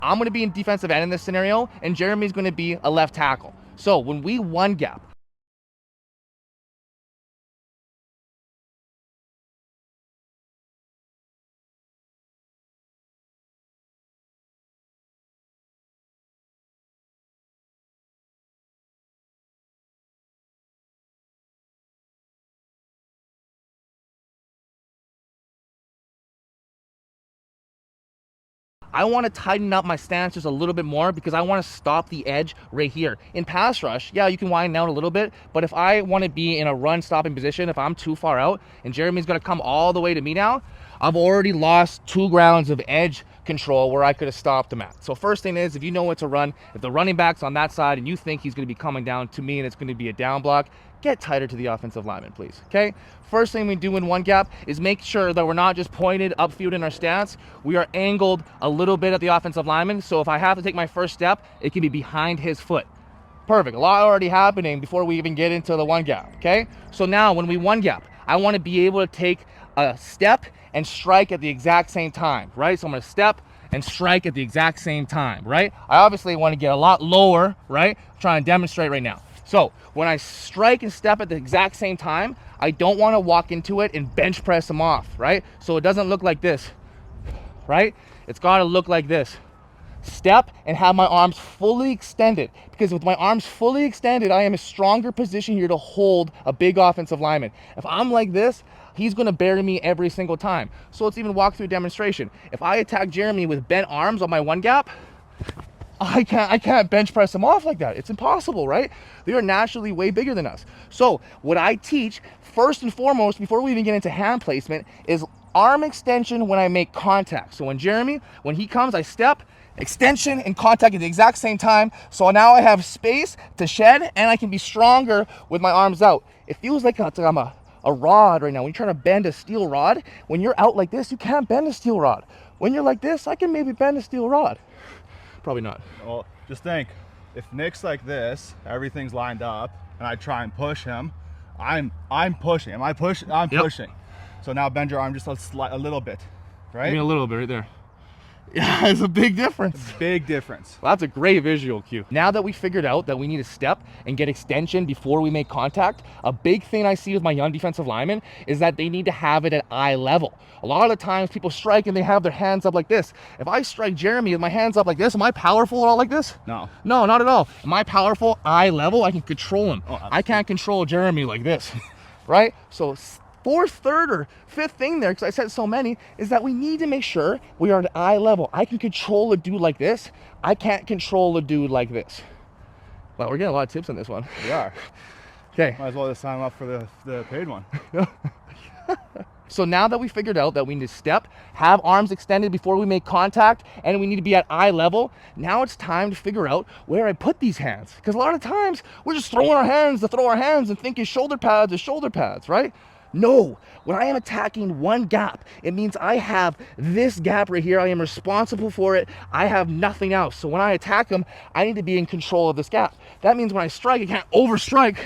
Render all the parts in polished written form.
I'm going to be in defensive end in this scenario, and Jeremy's going to be a left tackle. So when we one gap, I want to tighten up my stance just a little bit more because I want to stop the edge right here. In pass rush, yeah, you can wind down a little bit, but if I want to be in a run stopping position, if I'm too far out and Jeremy's going to come all the way to me now, I've already lost 2 grounds of edge control where I could have stopped him at. So first thing is, if you know what to run, if the running back's on that side and you think he's going to be coming down to me and it's going to be a down block, get tighter to the offensive lineman, please, okay? First thing we do in one gap is make sure that we're not just pointed upfield in our stance. We are angled a little bit at the offensive lineman, so if I have to take my first step, it can be behind his foot. Perfect, a lot already happening before we even get into the one gap, okay? So now when we one gap, I want to be able to take a step and strike at the exact same time, right? So I'm going to step and strike at the exact same time, right? I obviously want to get a lot lower, right? I'm trying to demonstrate right now. So when I strike and step at the exact same time, I don't want to walk into it and bench press him off, right? So it doesn't look like this, right? It's got to look like this. Step and have my arms fully extended, because with my arms fully extended, I am in a stronger position here to hold a big offensive lineman. If I'm like this, he's going to bury me every single time. So let's even walk through a demonstration. If I attack Jeremy with bent arms on my one gap, I can't bench press them off like that. It's impossible, right? They are naturally way bigger than us. So what I teach first and foremost, before we even get into hand placement, is arm extension when I make contact. So when Jeremy, when he comes, I step, extension and contact at the exact same time. So now I have space to shed and I can be stronger with my arms out. It feels like I'm a rod right now. When you're trying to bend a steel rod, when you're out like this, you can't bend a steel rod. When you're like this, I can maybe bend a steel rod. Probably not. Well, just think, if Nick's like this, everything's lined up, and I try and push him, I'm pushing. Am I pushing? I'm pushing. So now bend your arm just a little bit, right? Give me a little bit right there. Yeah, it's a big difference. Big difference. Well, that's a great visual cue. Now that we figured out that we need to step and get extension before we make contact, a big thing I see with my young defensive linemen is that they need to have it at eye level. A lot of the times people strike and they have their hands up like this. If I strike Jeremy with my hands up like this, am I powerful at all like this? No. No, not at all. Am I powerful eye level? I can control him. Oh, I can't control Jeremy like this, right? So fourth, third, or fifth thing there, because I said so many, is that we need to make sure we are at eye level. I can control a dude like this. I can't control a dude like this. Well, we're getting a lot of tips on this one. We are. Okay. Might as well just sign up for the paid one. So now that we figured out that we need to step, have arms extended before we make contact, and we need to be at eye level, now it's time to figure out where I put these hands. Because a lot of times, we're just throwing our hands to throw our hands and thinking shoulder pads is shoulder pads, right? No, when I am attacking one gap, it means I have this gap right here. I am responsible for it. I have nothing else. So when I attack him, I need to be in control of this gap. That means when I strike, I can't overstrike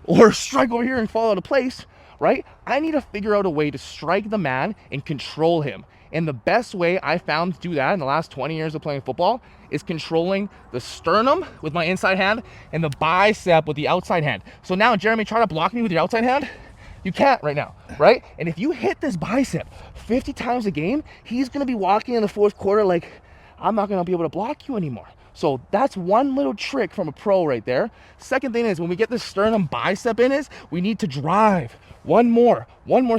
or strike over here and fall out of place, right? I need to figure out a way to strike the man and control him. And the best way I found to do that in the last 20 years of playing football is controlling the sternum with my inside hand and the bicep with the outside hand. So now, Jeremy, try to block me with your outside hand. You can't right now, right? And if you hit this bicep 50 times a game, he's going to be walking in the fourth quarter like, I'm not going to be able to block you anymore. So that's one little trick from a pro right there. Second thing is, when we get this sternum bicep in is, we need to drive. One more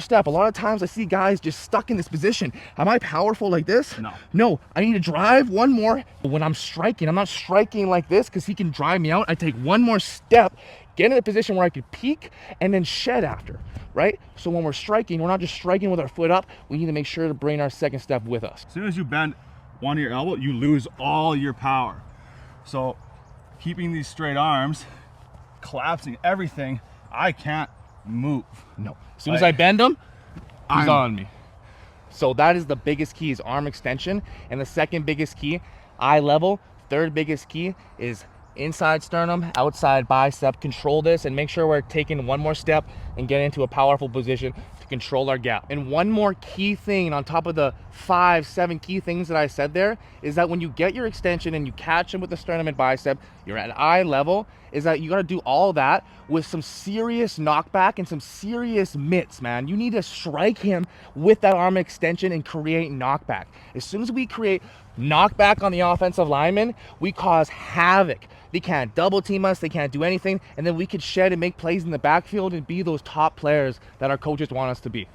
step. A lot of times I see guys just stuck in this position. Am I powerful like this? No, I need to drive one more. When I'm striking, I'm not striking like this because he can drive me out. I take one more step, get in a position where I could peek and then shed after, right? So when we're striking, we're not just striking with our foot up. We need to make sure to bring our second step with us. As soon as you bend one of your elbow, you lose all your power. So keeping these straight arms, collapsing everything, I can't move. No. As soon as I bend him, he's on me. So that is the biggest key, is arm extension. And the second biggest key, eye level. Third biggest key is inside sternum, outside bicep. Control this and make sure we're taking one more step and get into a powerful position to control our gap. And one more key thing on top of the 5, 7 key things that I said there is that when you get your extension and you catch him with the sternum and bicep, you're at eye level, is that you got to do all that with some serious knockback and some serious mitts, man. You need to strike him with that arm extension and create knockback. As soon as we create knockback on the offensive lineman, we cause havoc. They can't double team us, they can't do anything, and then we could shed and make plays in the backfield and be those top players that our coaches want us to be.